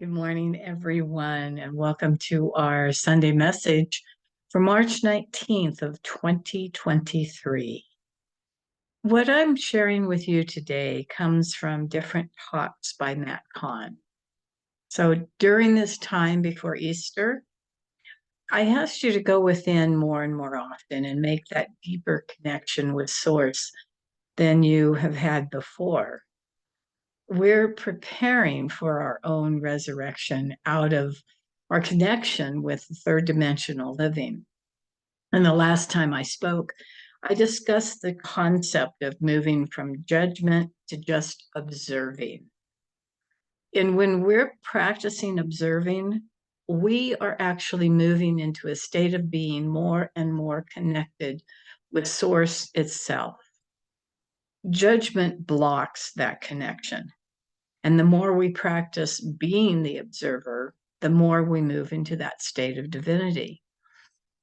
Good morning, everyone, and welcome to our Sunday message for March 19th of 2023. What I'm sharing with you today comes from different talks by Matt Kahn. So during this time before Easter, I asked you to go within more and more often and make that deeper connection with Source than you have had before. We're preparing for our own resurrection out of our connection with third dimensional living. And the last time I spoke, I discussed the concept of moving from judgment to just observing. And when we're practicing observing, we are actually moving into a state of being more and more connected with Source itself. Judgment blocks that connection. And the more we practice being the observer, the more we move into that state of divinity.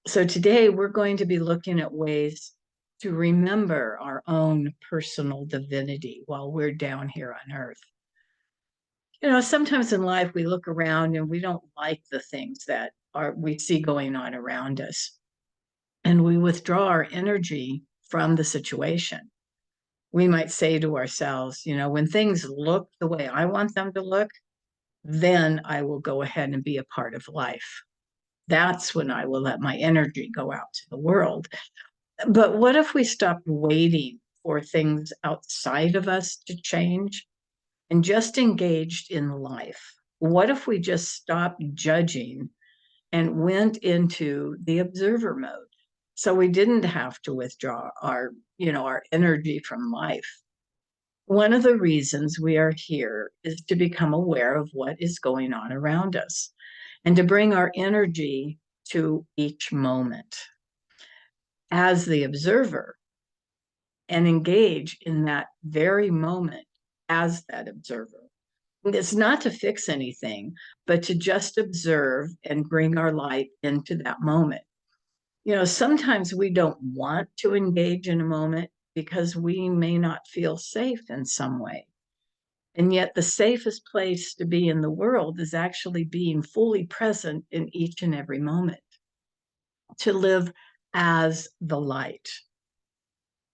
So today we're going to be looking at ways to remember our own personal divinity while we're down here on earth. You know, sometimes in life we look around and we don't like the things that we see going on around us. And we withdraw our energy from the situation. We might say to ourselves, you know, when things look the way I want them to look, then I will go ahead and be a part of life. That's when I will let my energy go out to the world. But what if we stopped waiting for things outside of us to change and just engaged in life? What if we just stopped judging and went into the observer mode? So we didn't have to withdraw our energy from life. One of the reasons we are here is to become aware of what is going on around us and to bring our energy to each moment as the observer and engage in that very moment as that observer. It's not to fix anything, but to just observe and bring our light into that moment. You know, sometimes we don't want to engage in a moment because we may not feel safe in some way. And yet the safest place to be in the world is actually being fully present in each and every moment, to live as the light,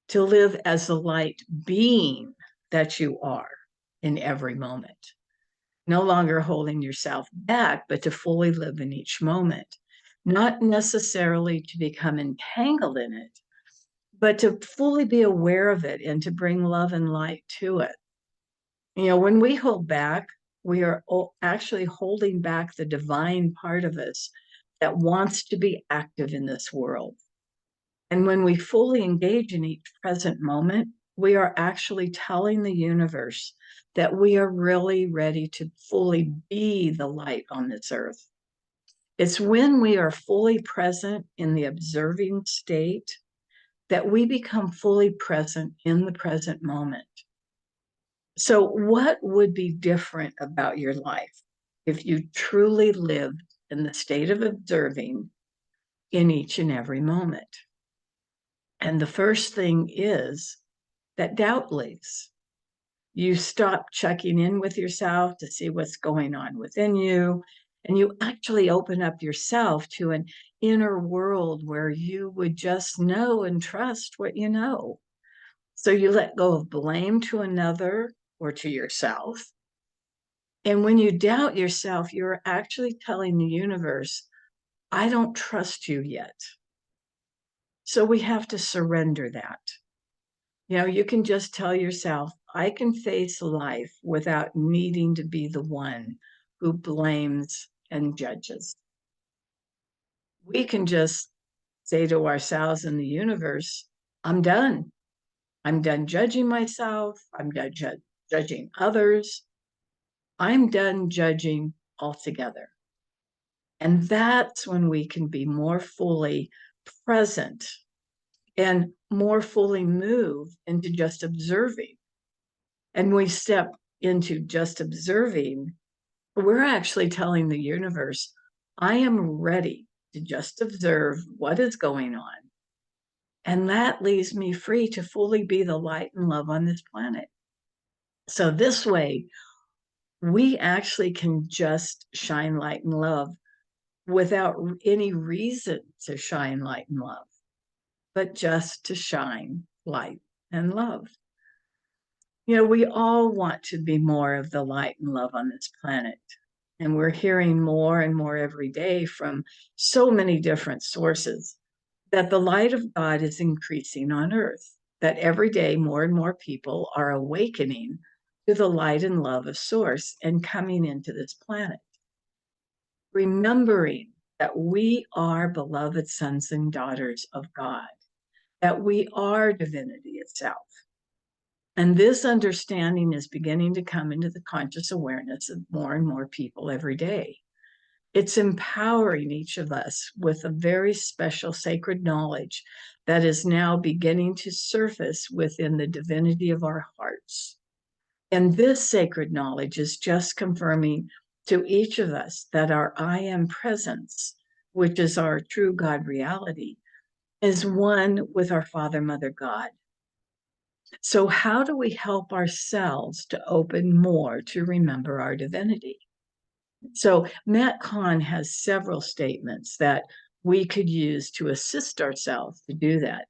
to live as the light being that you are in every moment. No longer holding yourself back, but to fully live in each moment, not necessarily to become entangled in it, but to fully be aware of it and to bring love and light to it. You know, when we hold back, we are actually holding back the divine part of us that wants to be active in this world. And when we fully engage in each present moment, we are actually telling the universe that we are really ready to fully be the light on this earth. It's when we are fully present in the observing state that we become fully present in the present moment. So, what would be different about your life if you truly lived in the state of observing in each and every moment? And the first thing is that doubt leaves. You stop checking in with yourself to see what's going on within you, and you actually open up yourself to an inner world where you would just know and trust what you know. So you let go of blame to another or to yourself. And when you doubt yourself, you're actually telling the universe, I don't trust you yet. So we have to surrender that. You know, you can just tell yourself, I can face life without needing to be the one who blames and judges. We can just say to ourselves and the universe, I'm done. I'm done judging myself. I'm done judging others. I'm done judging altogether. And that's when we can be more fully present and more fully move into just observing. And we step into just observing, we're actually telling the universe, I am ready to just observe what is going on. And that leaves me free to fully be the light and love on this planet. So this way, we actually can just shine light and love without any reason to shine light and love, but just to shine light and love. You know, we all want to be more of the light and love on this planet. And we're hearing more and more every day from so many different sources that the light of God is increasing on earth, that every day more and more people are awakening to the light and love of Source and coming into this planet, remembering that we are beloved sons and daughters of God, that we are divinity itself. And this understanding is beginning to come into the conscious awareness of more and more people every day. It's empowering each of us with a very special sacred knowledge that is now beginning to surface within the divinity of our hearts. And this sacred knowledge is just confirming to each of us that our I am presence, which is our true God reality, is one with our Father, Mother, God. So how do we help ourselves to open more to remember our divinity? So Matt Kahn has several statements that we could use to assist ourselves to do that.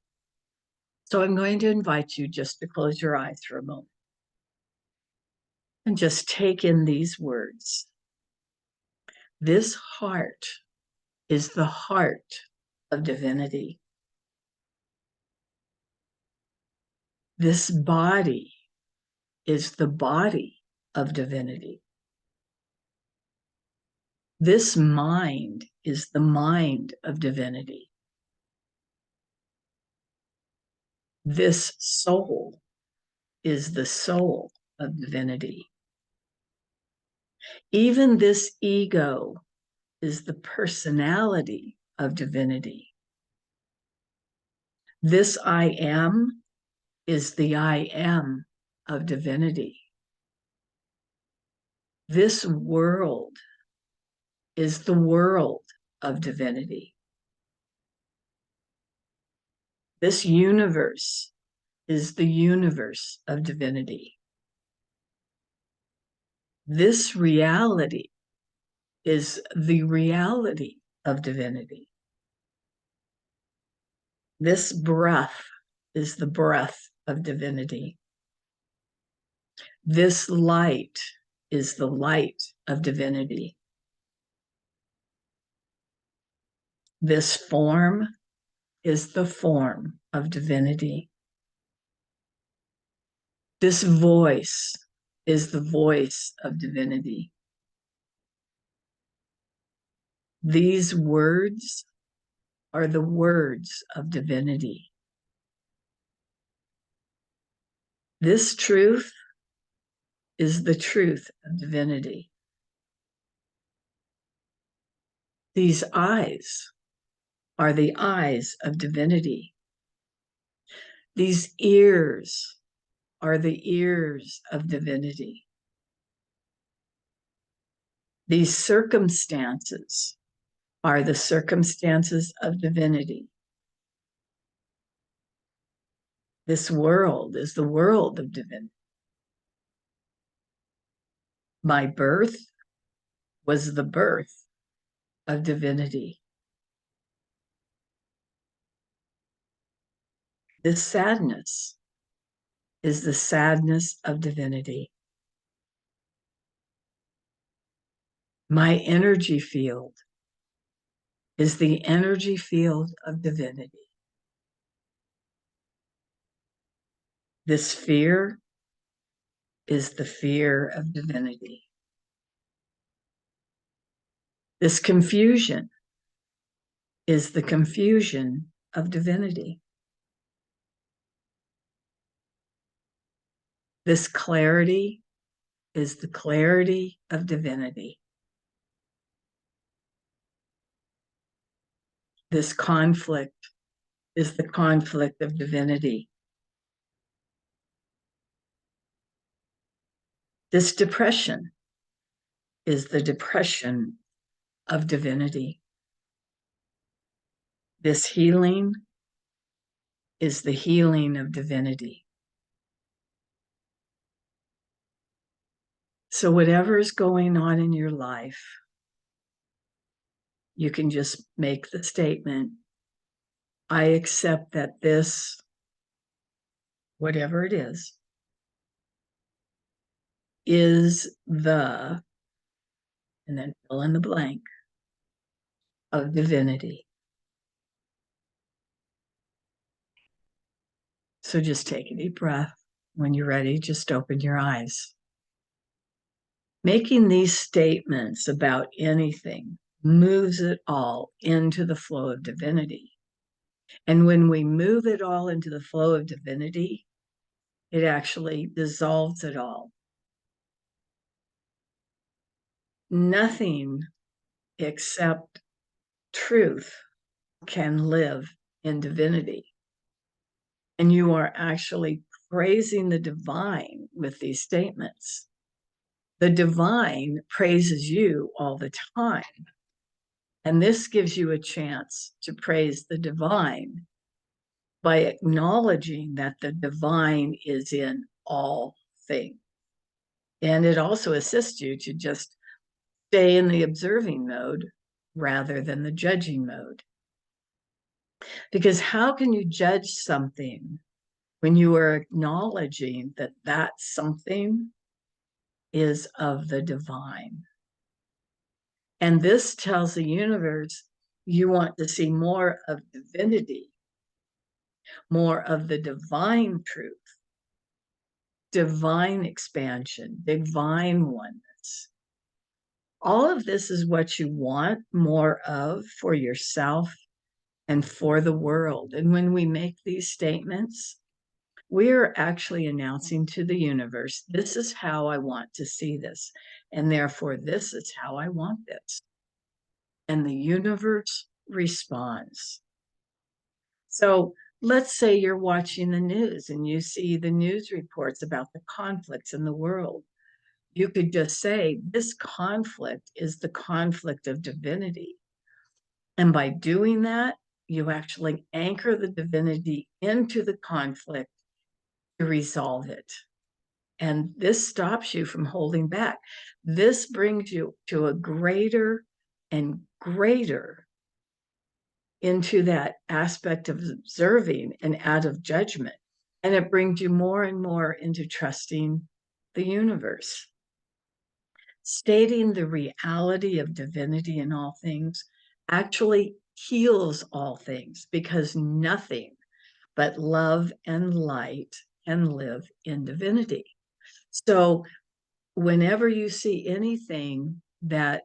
So I'm going to invite you just to close your eyes for a moment and just take in these words. This heart is the heart of divinity. This body is the body of divinity. This mind is the mind of divinity. This soul is the soul of divinity. Even this ego is the personality of divinity. This I am is the I am of divinity. This world is the world of divinity. This universe is the universe of divinity. This reality is the reality of divinity. This breath is the breath of divinity. This light is the light of divinity. This form is the form of divinity. This voice is the voice of divinity. These words are the words of divinity. This truth is the truth of divinity. These eyes are the eyes of divinity. These ears are the ears of divinity. These circumstances are the circumstances of divinity. This world is the world of divinity. My birth was the birth of divinity. This sadness is the sadness of divinity. My energy field is the energy field of divinity. This fear is the fear of divinity. This confusion is the confusion of divinity. This clarity is the clarity of divinity. This conflict is the conflict of divinity. This depression is the depression of divinity. This healing is the healing of divinity. So whatever is going on in your life, you can just make the statement, I accept that this, whatever it is the, and then fill in the blank of divinity. So just take a deep breath. When you're ready, just open your eyes. Making these statements about anything moves it all into the flow of divinity. And when we move it all into the flow of divinity, it actually dissolves it all. Nothing except truth can live in divinity. And you are actually praising the divine with these statements. The divine praises you all the time. And this gives you a chance to praise the divine by acknowledging that the divine is in all things. And it also assists you to just stay in the observing mode rather than the judging mode. Because how can you judge something when you are acknowledging that that something is of the divine? And this tells the universe you want to see more of divinity, more of the divine truth, divine expansion, divine oneness. All of this is what you want more of for yourself and for the world. And when we make these statements, we are actually announcing to the universe, this is how I want to see this. And therefore, this is how I want this. And the universe responds. So let's say you're watching the news and you see the news reports about the conflicts in the world. You could just say, this conflict is the conflict of divinity. And by doing that, you actually anchor the divinity into the conflict to resolve it. And this stops you from holding back. This brings you to a greater and greater into that aspect of observing and out of judgment. And it brings you more and more into trusting the universe. Stating the reality of divinity in all things actually heals all things, because nothing but love and light can live in divinity. So whenever you see anything that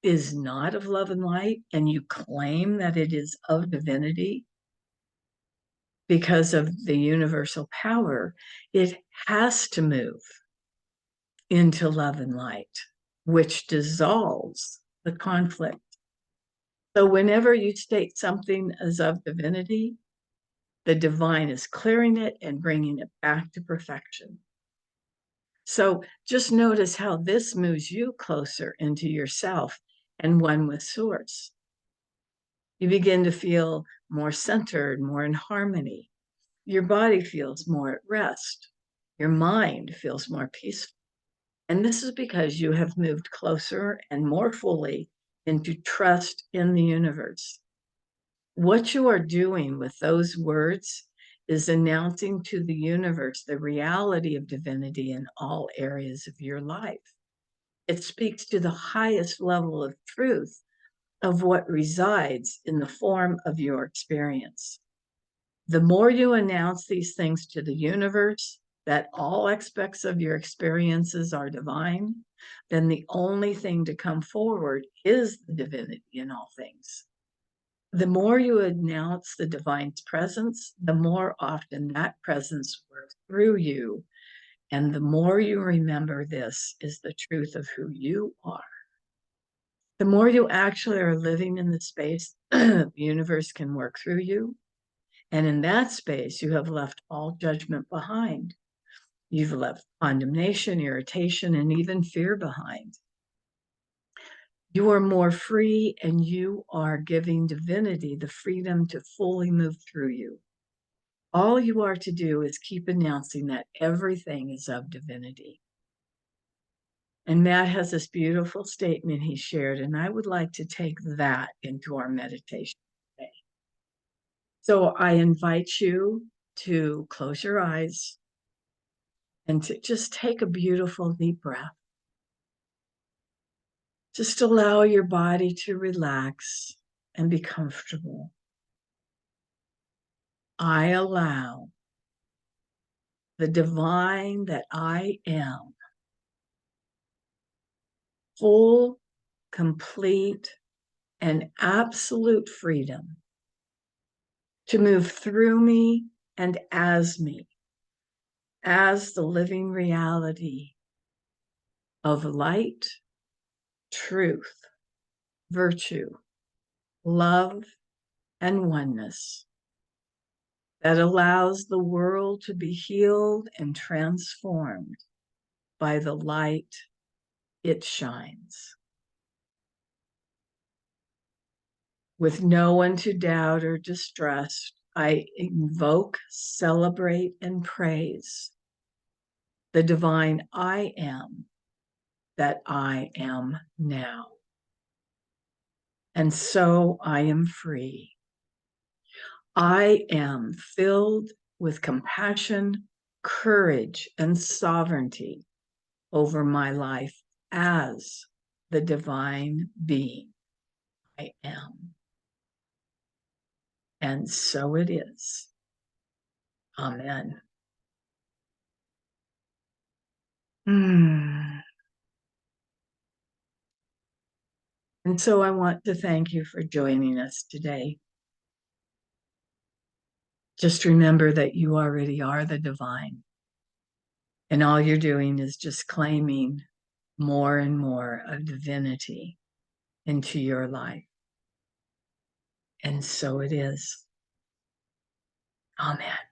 is not of love and light and you claim that it is of divinity because of the universal power, it has to move into love and light, which dissolves the conflict. So whenever you state something as of divinity, the divine is clearing it and bringing it back to perfection. So just notice how this moves you closer into yourself and one with Source. You begin to feel more centered, more in harmony. Your body feels more at rest. Your mind feels more peaceful. And this is because you have moved closer and more fully into trust in the universe. What you are doing with those words is announcing to the universe the reality of divinity in all areas of your life. It speaks to the highest level of truth of what resides in the form of your experience. The more you announce these things to the universe, that all aspects of your experiences are divine, then the only thing to come forward is the divinity in all things. The more you announce the divine's presence, the more often that presence works through you. And the more you remember this is the truth of who you are, the more you actually are living in the space the universe can work through you. And in that space, you have left all judgment behind. You've left condemnation, irritation, and even fear behind. You are more free, and you are giving divinity the freedom to fully move through you. All you are to do is keep announcing that everything is of divinity. And Matt has this beautiful statement he shared, and I would like to take that into our meditation today. So I invite you to close your eyes and to just take a beautiful deep breath. Just allow your body to relax and be comfortable. I allow the divine that I am, full, complete, and absolute freedom to move through me and as me, as the living reality of light, truth, virtue, love, and oneness that allows the world to be healed and transformed by the light it shines. With no one to doubt or distrust, I invoke, celebrate, and praise the divine I am that I am now. And so I am free. I am filled with compassion, courage, and sovereignty over my life as the divine being I am. And so it is. Amen. And so I want to thank you for joining us today. Just remember that you already are the divine. And all you're doing is just claiming more and more of divinity into your life. And so it is. Amen.